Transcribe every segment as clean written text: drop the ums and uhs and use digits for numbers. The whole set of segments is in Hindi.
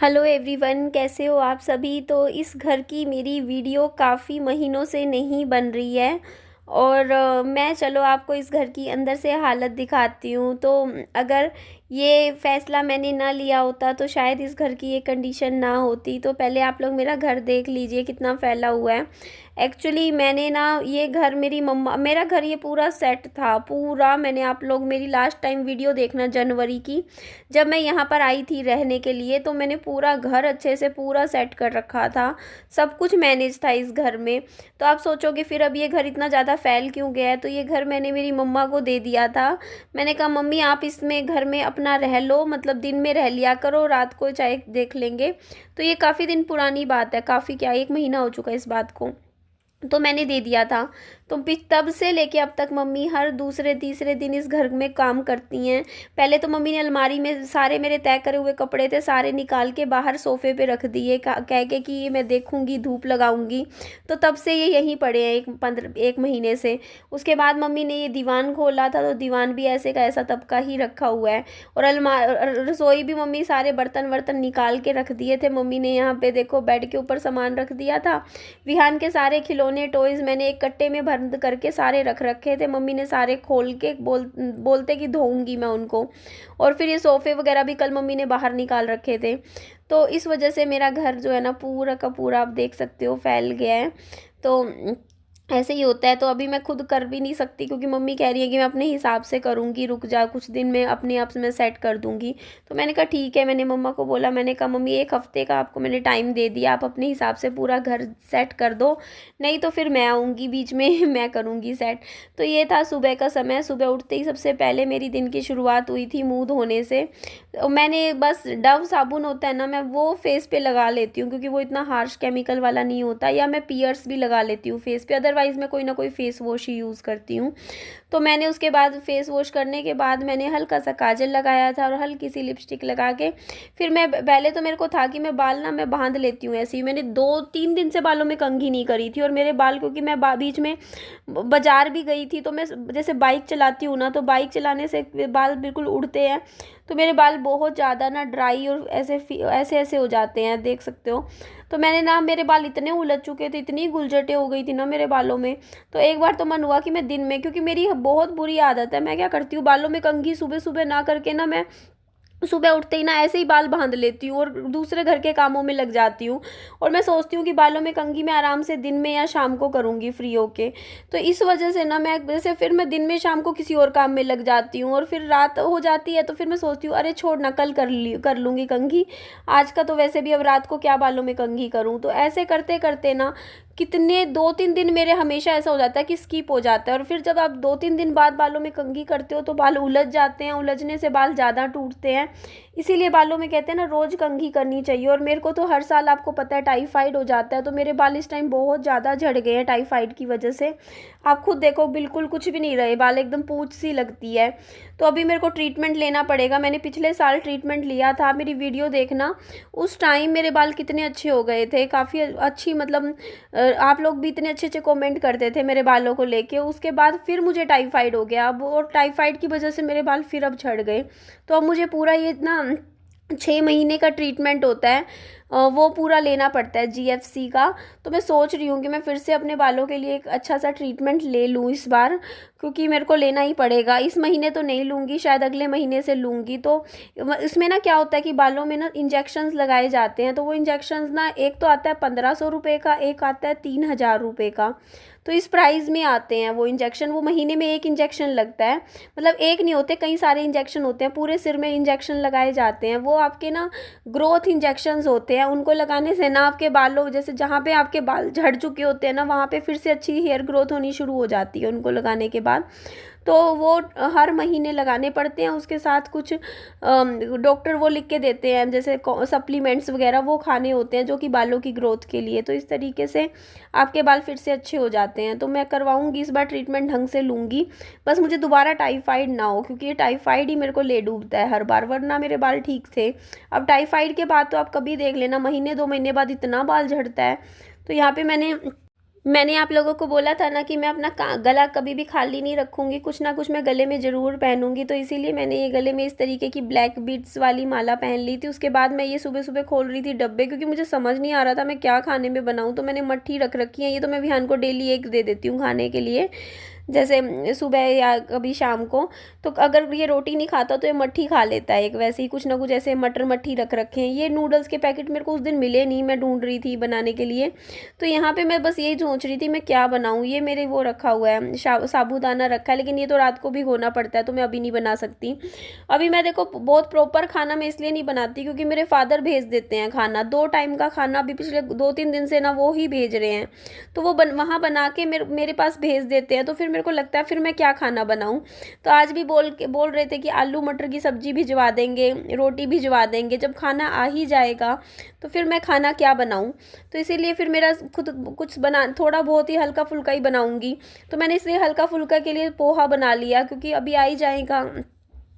हेलो एवरीवन, कैसे हो आप सभी। तो इस घर की मेरी वीडियो काफ़ी महीनों से नहीं बन रही है और मैं चलो आपको इस घर की अंदर से हालत दिखाती हूँ। तो अगर ये फ़ैसला मैंने ना लिया होता तो शायद इस घर की ये कंडीशन ना होती। तो पहले आप लोग मेरा घर देख लीजिए कितना फैला हुआ है। एक्चुअली मैंने ना ये घर मेरी मम्मा मेरा घर ये पूरा सेट था पूरा। मैंने आप लोग मेरी लास्ट टाइम वीडियो देखना जनवरी की, जब मैं यहाँ पर आई थी रहने के लिए, तो मैंने पूरा घर अच्छे से पूरा सेट कर रखा था। सब कुछ मैनेज था इस घर में। तो आप सोचोगे फिर अब ये घर इतना ज़्यादा फैल क्यों गया है। तो ये घर मैंने मेरी मम्मा को दे दिया था। मैंने कहा मम्मी आप इसमें घर में अपना रह लो, मतलब दिन में रह लिया करो, रात को चाहे देख लेंगे। तो ये काफ़ी दिन पुरानी बात है, काफ़ी क्या 1 महीना हो चुका है इस बात को। तो मैंने दे दिया था। तो तब से लेके अब तक मम्मी हर दूसरे तीसरे दिन इस घर में काम करती हैं। पहले तो मम्मी ने अलमारी में सारे मेरे तय करे हुए कपड़े थे, सारे निकाल के बाहर सोफ़े पे रख दिए, कह के कि ये मैं देखूंगी, धूप लगाऊंगी। तो तब से ये यहीं पड़े हैं 1 महीने से। उसके बाद मम्मी ने ये दीवान खोला था, तो दीवान भी ऐसे का ऐसा तब का ही रखा हुआ है। और रसोई भी मम्मी सारे बर्तन वर्तन निकाल के रख दिए थे। मम्मी ने यहाँ पे देखो बेड के ऊपर सामान रख दिया था। विहान के सारे खिलौने टॉयज़ मैंने एक कट्टे में बंद करके सारे रख रखे थे। मम्मी ने सारे खोल के बोलते कि धोऊंगी मैं उनको। और फिर ये सोफ़े वगैरह भी कल मम्मी ने बाहर निकाल रखे थे। तो इस वजह से मेरा घर जो है ना पूरा का पूरा आप देख सकते हो फैल गया है। तो ऐसे ही होता है। तो अभी मैं खुद कर भी नहीं सकती क्योंकि मम्मी कह रही है कि मैं अपने हिसाब से करूँगी, रुक जा कुछ दिन में अपने आप से मैं सेट कर दूँगी। तो मैंने कहा ठीक है। मैंने मम्मा को बोला, मैंने कहा मम्मी 1 हफ्ते का आपको मैंने टाइम दे दिया, आप अपने हिसाब से पूरा घर सेट कर दो, नहीं तो फिर मैं आऊँगी बीच में मैं करूँगी सेट। तो ये था सुबह का समय। सुबह उठते ही सबसे पहले मेरी दिन की शुरुआत हुई थी मुँह धोने से। तो मैंने बस डव साबुन होता है ना, मैं वो फेस पे लगा लेती हूँ क्योंकि वो इतना हार्श केमिकल वाला नहीं होता। या मैं पियर्स भी लगा लेती हूँ फेस पे, अदरवाइज़ मैं कोई ना कोई फेस वॉश ही यूज़ करती हूँ। तो मैंने उसके बाद फेस वॉश करने के बाद मैंने हल्का सा काजल लगाया था और हल्की सी लिपस्टिक लगा के फिर मैं पहले तो मेरे को था कि मैं बाल ना मैं बांध लेती हूँ ऐसे ही। मैंने 2-3 दिन से बालों में कंघी नहीं करी थी। और मेरे बाल क्योंकि मैं बीच में बाजार भी गई थी, तो मैं जैसे बाइक चलाती हूँ ना, तो बाइक चलाने से बाल बिल्कुल उड़ते हैं। तो मेरे बाल बहुत ज़्यादा ना ड्राई और ऐसे ऐसे ऐसे हो जाते हैं, देख सकते हो। तो मैंने ना मेरे बाल इतने उलझ चुके थे, इतनी गुलजटे हो गई थी ना मेरे बालों में। तो एक बार तो मन हुआ कि मैं दिन में, क्योंकि मेरी बहुत बुरी आदत है, मैं क्या करती हूँ बालों में कंघी सुबह सुबह ना करके ना मैं सुबह उठते ही ना ऐसे ही बाल बांध लेती हूँ और दूसरे घर के कामों में लग जाती हूँ। और मैं सोचती हूँ कि बालों में कंघी मैं आराम से दिन में या शाम को करूँगी फ्री होके। तो इस वजह से ना मैं जैसे फिर मैं दिन में शाम को किसी और काम में लग जाती हूँ और फिर रात हो जाती है। तो फिर मैं सोचती हूँ अरे छोड़ ना, कल कर लूँगी कंघी, आज का तो वैसे भी अब रात को क्या बालों में कंघी करूँ। तो ऐसे करते करते ना कितने 2-3 दिन मेरे हमेशा ऐसा हो जाता है कि स्किप हो जाता है। और फिर जब आप 2-3 दिन बाद बालों में कंघी करते हो तो बाल उलझ जाते हैं, उलझने से बाल ज़्यादा टूटते हैं। इसीलिए बालों में कहते हैं ना रोज़ कंघी करनी चाहिए। और मेरे को तो हर साल आपको पता है टाइफाइड हो जाता है, तो मेरे बाल इस टाइम बहुत ज़्यादा झड़ गए हैं टाइफाइड की वजह से। आप खुद देखो बिल्कुल कुछ भी नहीं रहे, बाल एकदम पूंछ सी लगती है। तो अभी मेरे को ट्रीटमेंट लेना पड़ेगा। मैंने पिछले साल ट्रीटमेंट लिया था, मेरी वीडियो देखना, उस टाइम मेरे बाल कितने अच्छे हो गए थे, काफ़ी अच्छी, मतलब आप लोग भी इतने अच्छे अच्छे कमेंट करते थे मेरे बालों को लेके। उसके बाद फिर मुझे टाइफाइड हो गया अब, और टाइफाइड की वजह से मेरे बाल फिर अब झड़ गए। तो अब मुझे पूरा ये ना 6 महीने का ट्रीटमेंट होता है, वो पूरा लेना पड़ता है जीएफसी का। तो मैं सोच रही हूँ कि मैं फिर से अपने बालों के लिए एक अच्छा सा ट्रीटमेंट ले लूँ इस बार, क्योंकि मेरे को लेना ही पड़ेगा। इस महीने तो नहीं लूँगी, शायद अगले महीने से लूँगी। तो इसमें ना क्या होता है कि बालों में ना इंजेक्शन्स लगाए जाते हैं। तो वो इंजेक्शन्स ना एक तो आता है 1500 रुपये का, एक आता है 3000 रुपये का। तो इस प्राइस में आते हैं वो इंजेक्शन। वो महीने में एक इंजेक्शन लगता है, मतलब एक नहीं होते, कई सारे इंजेक्शन होते हैं, पूरे सिर में इंजेक्शन लगाए जाते हैं। वो आपके ना ग्रोथ इंजेक्शंस होते हैं, उनको लगाने से ना आपके बालों, जैसे जहाँ पे आपके बाल झड़ चुके होते हैं ना, वहाँ पे फिर से अच्छी हेयर ग्रोथ होनी शुरू हो जाती है उनको लगाने के बाद। तो वो हर महीने लगाने पड़ते हैं। उसके साथ कुछ डॉक्टर वो लिख के देते हैं, जैसे सप्लीमेंट्स वगैरह वो खाने होते हैं जो कि बालों की ग्रोथ के लिए। तो इस तरीके से आपके बाल फिर से अच्छे हो जाते हैं। तो मैं करवाऊंगी इस बार ट्रीटमेंट, ढंग से लूँगी। बस मुझे दोबारा टाइफाइड ना हो, क्योंकि ये टाइफाइड ही मेरे को ले डूबता है हर बार, वरना मेरे बाल ठीक थे। अब टाइफाइड के बाद तो आप कभी देख लेना, महीने 2 महीने बाद इतना बाल झड़ता है। तो यहाँ पे मैंने मैंने आप लोगों को बोला था ना कि मैं अपना गला कभी भी खाली नहीं रखूँगी, कुछ ना कुछ मैं गले में ज़रूर पहनूँगी। तो इसीलिए मैंने ये गले में इस तरीके की ब्लैक बीड्स वाली माला पहन ली थी। उसके बाद मैं ये सुबह-सुबह खोल रही थी डब्बे, क्योंकि मुझे समझ नहीं आ रहा था मैं क्या खाने में बनाऊँ। तो मैंने मट्ठी रख रखी है, ये तो मैं विहान को डेली एक दे देती हूँ खाने के लिए, जैसे सुबह या कभी शाम को। तो अगर ये रोटी नहीं खाता तो ये मट्ठी खा लेता है एक, वैसे ही कुछ ना कुछ ऐसे मटर मट्ठी रख रखे हैं। ये नूडल्स के पैकेट मेरे को उस दिन मिले नहीं, मैं ढूंढ रही थी बनाने के लिए। तो यहाँ पे मैं बस यही सोच रही थी मैं क्या बनाऊँ। ये मेरे वो रखा हुआ है, साबूदाना रखा है, लेकिन ये तो रात को भिगोना पड़ता है, तो मैं अभी नहीं बना सकती। अभी मैं देखो बहुत प्रॉपर खाना मैं इसलिए नहीं बनाती क्योंकि मेरे फादर भेज देते हैं खाना, 2 टाइम का खाना अभी पिछले 2-3 दिन से ना वो ही भेज रहे हैं। तो वो वहाँ बना के मेरे पास भेज देते हैं। तो फिर मेरे को लगता है फिर मैं क्या खाना बनाऊँ। तो आज भी बोल रहे थे कि आलू मटर की सब्जी भिजवा देंगे, रोटी भिजवा देंगे। जब खाना आ ही जाएगा तो फिर मैं खाना क्या बनाऊँ। तो इसीलिए फिर मेरा खुद कुछ बना, थोड़ा बहुत ही हल्का फुल्का ही बनाऊँगी। तो मैंने इसलिए हल्का फुल्का के लिए पोहा बना लिया, क्योंकि अभी आ ही जाएगा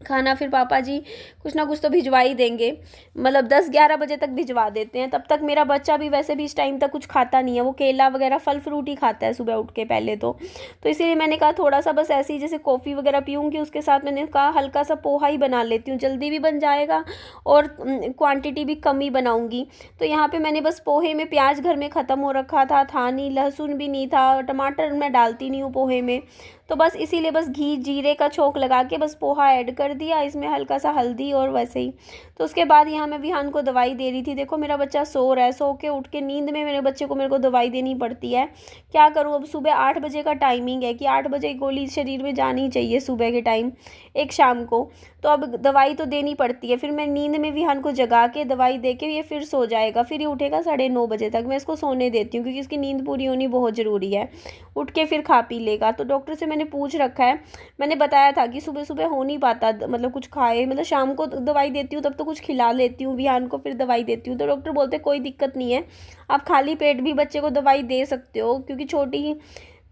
खाना, फिर पापा जी कुछ ना कुछ तो भिजवा ही देंगे। मतलब 10-11 बजे तक भिजवा देते हैं। तब तक मेरा बच्चा भी वैसे भी इस टाइम तक कुछ खाता नहीं है, वो केला वगैरह फल फ्रूट ही खाता है सुबह उठ के पहले तो इसीलिए मैंने कहा थोड़ा सा बस ऐसे ही जैसे कॉफ़ी वगैरह पीऊँगी, उसके साथ मैंने कहा हल्का सा पोहा ही बना लेती हूँ, जल्दी भी बन जाएगा और क्वान्टिटी भी कम ही बनाऊँगी। तो यहाँ पर मैंने बस पोहे में प्याज घर में ख़त्म हो रखा था नहीं, लहसुन भी नहीं था, टमाटर मैं डालती नहीं हूँ पोहे में। तो बस इसीलिए बस घी जीरे का छोंक लगा के बस पोहा ऐड कर दिया, इसमें हल्का सा हल्दी और वैसे ही। तो उसके बाद यहाँ मैं विहान को दवाई दे रही थी। देखो मेरा बच्चा सो रहा है, सो के उठ के नींद में मेरे बच्चे को मेरे को दवाई देनी पड़ती है। क्या करूँ, अब सुबह 8 बजे का टाइमिंग है कि 8 बजे गोली शरीर में जानी चाहिए सुबह के टाइम, एक शाम को। तो अब दवाई तो देनी पड़ती है। फिर मैं नींद में विहान को जगा के दवाई दे के ये फिर सो जाएगा, फिर ये उठेगा 9:30 बजे तक। मैं इसको सोने देती हूँ क्योंकि इसकी नींद पूरी होनी बहुत ज़रूरी है। उठ के फिर खा पी लेगा। तो डॉक्टर से मैंने पूछ रखा है, मैंने बताया था कि सुबह सुबह हो नहीं पाता, मतलब कुछ खाए, मतलब शाम को दवाई देती हूँ तब तो कुछ खिला लेती हूँ विहान को, फिर दवाई देती हूँ। तो डॉक्टर बोलते कोई दिक्कत नहीं है, आप खाली पेट भी बच्चे को दवाई दे सकते हो, क्योंकि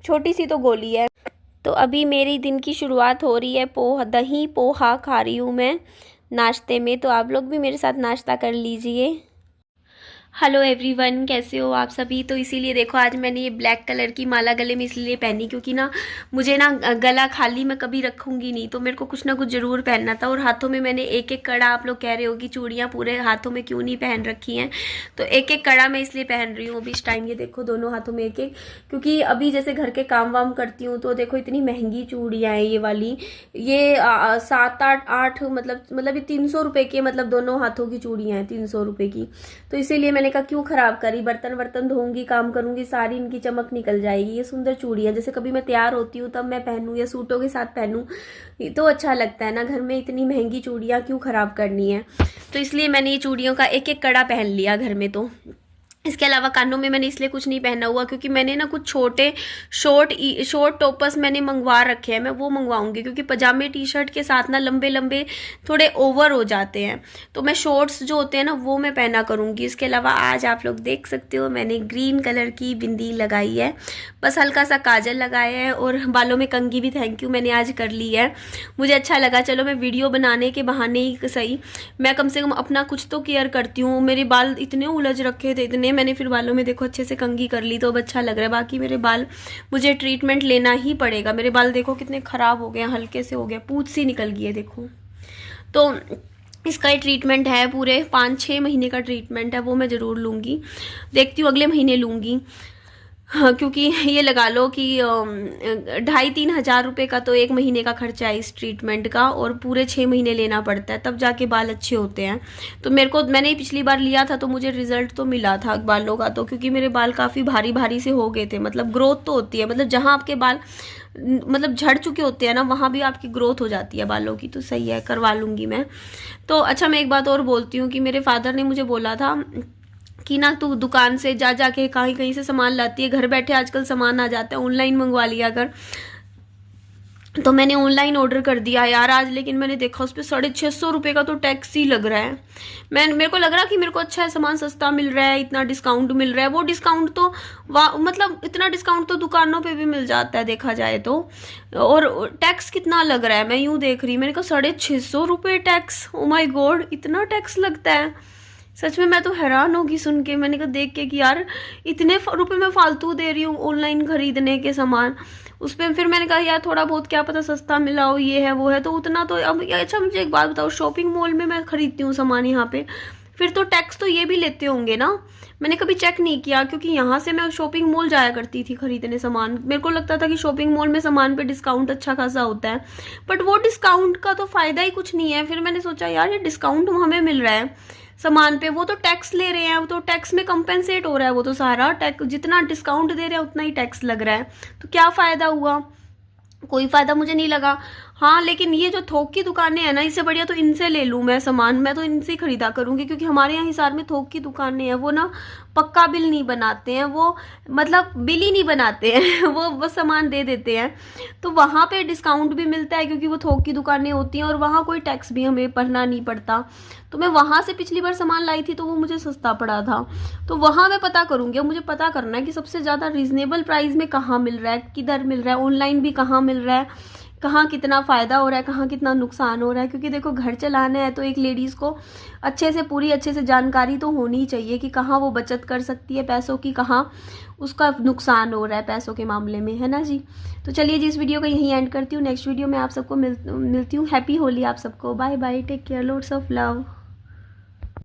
छोटी सी तो गोली है। तो अभी मेरी दिन की शुरुआत हो रही है, दही पोहा खा रही हूँ मैं नाश्ते में। तो आप लोग भी मेरे साथ नाश्ता कर लीजिए। हेलो एवरीवन, कैसे हो आप सभी। तो इसीलिए देखो आज मैंने ये ब्लैक कलर की माला गले में इसलिए पहनी क्योंकि ना मुझे ना गला खाली मैं कभी रखूँगी नहीं, तो मेरे को कुछ ना कुछ ज़रूर पहनना था। और हाथों में मैंने एक एक कड़ा, आप लोग कह रहे हो कि चूड़ियाँ पूरे हाथों में क्यों नहीं पहन रखी हैं, तो एक एक कड़ा मैं इसलिए पहन रही हूँ अभी इस टाइम। ये देखो दोनों हाथों में एक एक, क्योंकि अभी जैसे घर के काम वाम करती हूँ तो देखो इतनी महंगी चूड़ियाँ हैं ये वाली, ये 7-8 मतलब ये 300 रुपये की, मतलब दोनों हाथों की चूड़ियाँ हैं 300 रुपये की। तो इसीलिए मैंने कहा क्यों खराब करी, बर्तन धोऊंगी, काम करूंगी, सारी इनकी चमक निकल जाएगी। ये सुंदर चूड़ियाँ जैसे कभी मैं तैयार होती हूँ तब मैं पहनूं या सूटों के साथ पहनूं तो अच्छा लगता है ना। घर में इतनी महंगी चूड़ियाँ क्यों खराब करनी है। तो इसलिए मैंने ये चूड़ियों का एक एक कड़ा पहन लिया घर में। तो इसके अलावा कानों में मैंने इसलिए कुछ नहीं पहना हुआ क्योंकि मैंने ना कुछ छोटे शॉर्ट टॉपर्स मैंने मंगवा रखे हैं, मैं वो मंगवाऊंगी क्योंकि पजामे टी शर्ट के साथ ना लंबे लंबे थोड़े ओवर हो जाते हैं, तो मैं शॉर्ट्स जो होते हैं ना वो मैं पहना करूंगी। इसके अलावा आज आप लोग देख सकते हो मैंने ग्रीन कलर की बिंदी लगाई है, बस हल्का सा काजल लगाया है और बालों में कंघी भी थैंक यू मैंने आज कर ली है, मुझे अच्छा लगा। चलो मैं वीडियो बनाने के बहाने ही सही, मैं कम से कम अपना कुछ तो केयर करती हूँ। मेरे बाल इतने उलझ रखे थे इतने, मैंने फिर बालों में देखो अच्छे से कंघी कर ली तो अब अच्छा लग रहा है। बाकी मेरे बाल मुझे ट्रीटमेंट लेना ही पड़ेगा। मेरे बाल देखो कितने खराब हो गए, हल्के से हो गया, पूंछ सी निकल गई है देखो। तो इसका ही ट्रीटमेंट है, पूरे 5-6 महीने का ट्रीटमेंट है, वो मैं ज़रूर लूँगी। देखती हूँ अगले महीने लूँगी। हाँ, क्योंकि ये लगा लो कि 2,500-3 हज़ार रुपये का तो एक महीने का खर्चा है इस ट्रीटमेंट का, और पूरे 6 महीने लेना पड़ता है तब जाके बाल अच्छे होते हैं। तो मैंने पिछली बार लिया था तो मुझे रिजल्ट तो मिला था बालों का, तो क्योंकि मेरे बाल काफ़ी भारी भारी से हो गए थे। मतलब ग्रोथ तो होती है, मतलब जहाँ आपके बाल मतलब झड़ चुके होते हैं ना वहाँ भी आपकी ग्रोथ हो जाती है बालों की, तो सही है, करवा लूँगी मैं। तो अच्छा मैं एक बात और बोलती हूँ कि मेरे फादर ने मुझे बोला था कि ना तू दुकान से जा के कहीं से सामान लाती है, घर बैठे आजकल सामान आ जाता है, ऑनलाइन मंगवा लिया कर। तो मैंने ऑनलाइन ऑर्डर कर दिया यार आज, लेकिन मैंने देखा उस पर 650 रुपये का तो टैक्स ही लग रहा है। मेरे को लग रहा कि मेरे को अच्छा है, सामान सस्ता मिल रहा है, इतना डिस्काउंट मिल रहा है। वो डिस्काउंट तो मतलब इतना डिस्काउंट तो दुकानों पे भी मिल जाता है देखा जाए तो, और टैक्स कितना लग रहा है मैं यूँ देख रही, मैंने कहा 650 रुपये टैक्स, ओ माय गॉड इतना टैक्स लगता है। सच में मैं तो हैरान होगी सुन के, मैंने कहा देख के कि यार इतने रुपए मैं फालतू दे रही हूँ ऑनलाइन खरीदने के सामान। उस पर फिर मैंने कहा यार थोड़ा बहुत क्या पता सस्ता मिला हो, ये है वो है, तो उतना तो अब। अच्छा मुझे एक बात बताओ, शॉपिंग मॉल में मैं खरीदती हूँ सामान यहाँ पे, फिर तो टैक्स तो ये भी लेते होंगे ना? मैंने कभी चेक नहीं किया, क्योंकि यहाँ से मैं शॉपिंग मॉल जाया करती थी खरीदने सामान। मेरे को लगता था कि शॉपिंग मॉल में सामान पे डिस्काउंट अच्छा खासा होता है, बट वो डिस्काउंट का तो फ़ायदा ही कुछ नहीं है। फिर मैंने सोचा यार ये डिस्काउंट हमें मिल रहा है सामान पे, वो तो टैक्स ले रहे हैं, वो तो टैक्स में कंपेंसेट हो रहा है, वो तो सारा टैक्स जितना डिस्काउंट दे रहे हैं उतना ही टैक्स लग रहा है, तो क्या फ़ायदा हुआ? कोई फ़ायदा मुझे नहीं लगा। हाँ लेकिन ये जो थोक की दुकानें हैं ना, इससे बढ़िया तो इनसे ले लूँ मैं सामान, मैं तो इनसे ही खरीदा करूँगी, क्योंकि हमारे यहाँ हिसार में थोक की दुकानें हैं वो ना पक्का बिल नहीं बनाते हैं, वो मतलब बिल ही नहीं बनाते हैं वो बस सामान दे देते हैं। तो वहाँ पे डिस्काउंट भी मिलता है क्योंकि वो थोक की दुकानें होती हैं, और वहाँ कोई टैक्स भी हमें भरना नहीं पड़ता। तो मैं वहाँ से पिछली बार सामान लाई थी तो वो मुझे सस्ता पड़ा था, तो वहाँ मैं पता करूँगी। अब मुझे पता करना है कि सबसे ज़्यादा रीज़नेबल प्राइस में कहाँ मिल रहा है, किधर मिल रहा है, ऑनलाइन भी कहाँ मिल रहा है, कहाँ कितना फ़ायदा हो रहा है, कहाँ कितना नुकसान हो रहा है। क्योंकि देखो घर चलाना है तो एक लेडीज़ को अच्छे से जानकारी तो होनी चाहिए कि कहाँ वो बचत कर सकती है पैसों की, कहाँ उसका नुकसान हो रहा है पैसों के मामले में, है ना जी। तो चलिए जी इस वीडियो को यहीं एंड करती हूँ, नेक्स्ट वीडियो में आप सबको मिलती हूँ। हैप्पी होली आप सबको, bye bye, take care, loads of love.